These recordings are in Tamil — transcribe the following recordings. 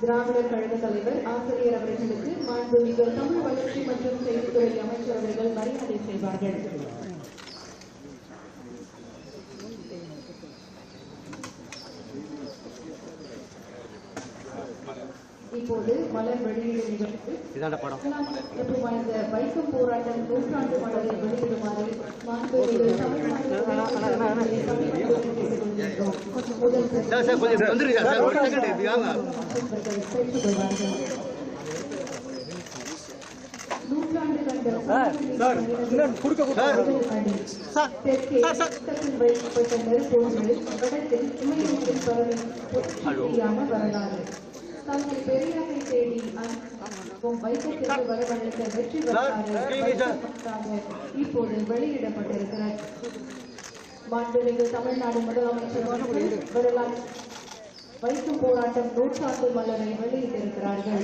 திராவிடர் கழக தலைவர் ஆசிரியர் அவர்களுக்கு மாண்புமிகு தமிழ் வளர்ச்சி மற்றும் செய்தித்துறை அமைச்சர் அவர்கள் மரியாதை செய்வார்கள். இப்போது மலர் வெளியீடு நிகழ்ச்சி மற்றும் வாய்ந்த வைக்கம் போராட்டம் நூற்றாண்டு மலரை வெளியிடுமாறு மாண்புமிகு தமிழ்நாடு நூற்றாண்டு வைக்கப்பட்ட நெருப்போடு வடக்கில் இமயத்தில் பரவி வரலாறு தந்தை பெரியாரை தேடி வைக்கத்திற்கு வரவழைத்த வெற்றி வரலாறு இப்போது வெளியிடப்பட்டிருக்கிறார். மாண்புமிகு தமிழ்நாடு முதலமைச்சர் வரலாறு வைக்கும் போராட்டம் நூற்றாண்டு மலரை வெளியிட்டிருக்கிறார்கள்.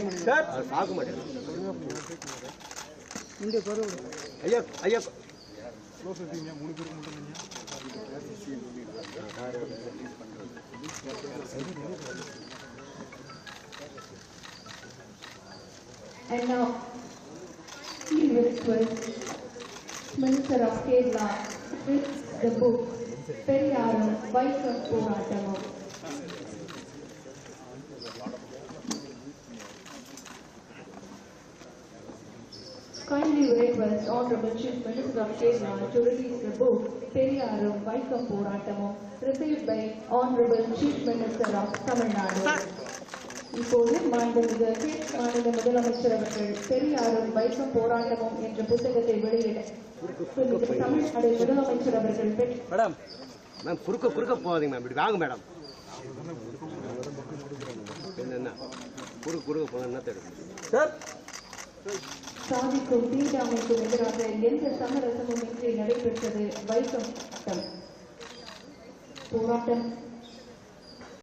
And now, he requests Minister of Kerala with the book Periyarum Vaikam Poratamam. Kindly request Honorable Chief Minister of Kerala to release the book Periyarum Vaikam Poratamam, received by Honorable Chief Minister of Tamil Nadu. இப்போது மாண்புமிகு மாநில முதலமைச்சர் அவர்கள் பெரியாரும் வைக்கம் போராட்டமும் என்ற புத்தகத்தை வெளியிட தமிழ்நாடு முதலமைச்சர் அவர்கள் மேடம் மேம் குறுக்க போகாதீங்க மேம், இப்படி வாங்க மேடம். என்ன குறுக்க போன என்ன தெரியும் சார்? சாதிக்கும் தீண்டாமைக்கும் எதிராக எந்த சமரசமும் இன்றி நடைபெற்றது வைக்கம் போராட்டம்.